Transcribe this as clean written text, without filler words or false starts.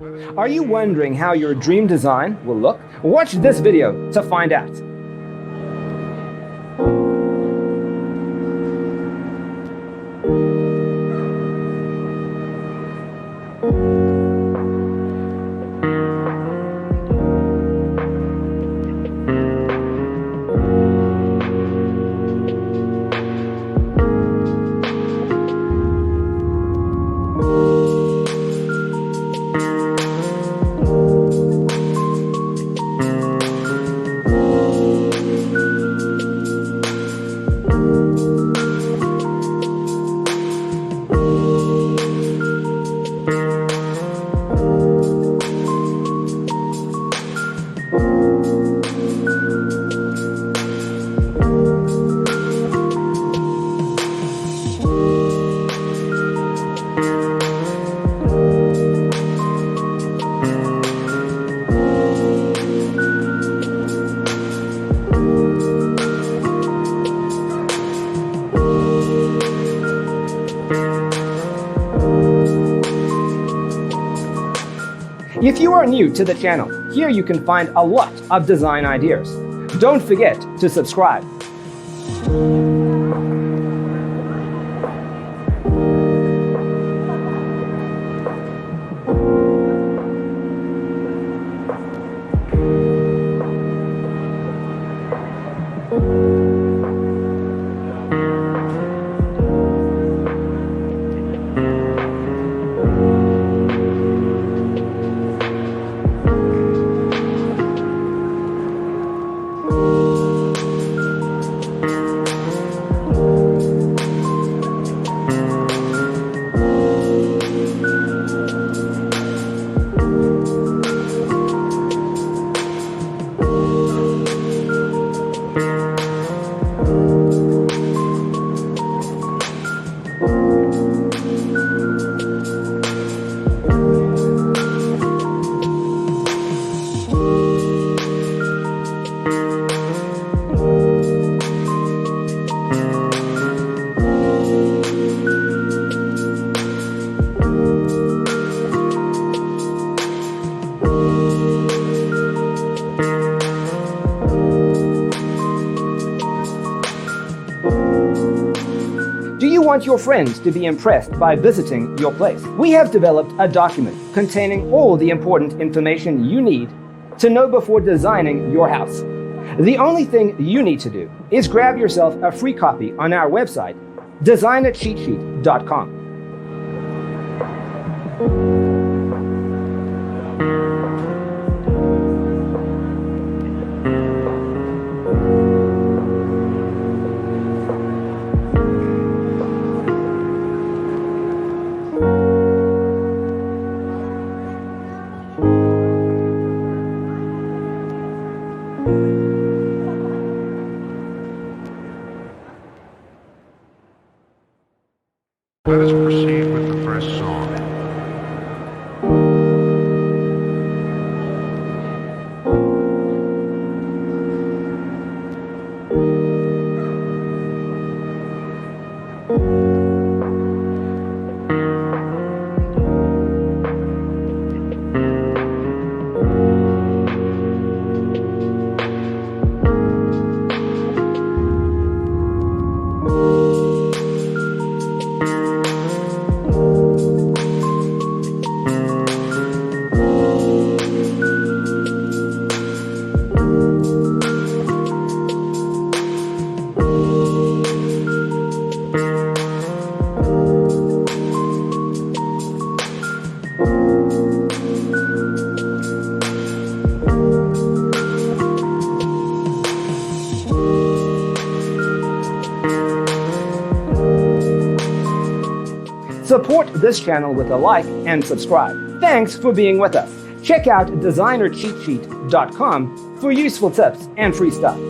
Are you wondering how your dream design will look? Watch this video to find out. If you are new to the channel, here you can find a lot of design ideas. Don't forget to subscribe. Do you want your friends to be impressed by visiting your place? We have developed a document containing all the important information you need to know before designing your house. The only thing you need to do is grab yourself a free copy on our website, designercheatsheet.com. Let us proceed with the first song. Support this channel with a like and subscribe. Thanks for being with us. Check out designercheatsheet.com for useful tips and free stuff.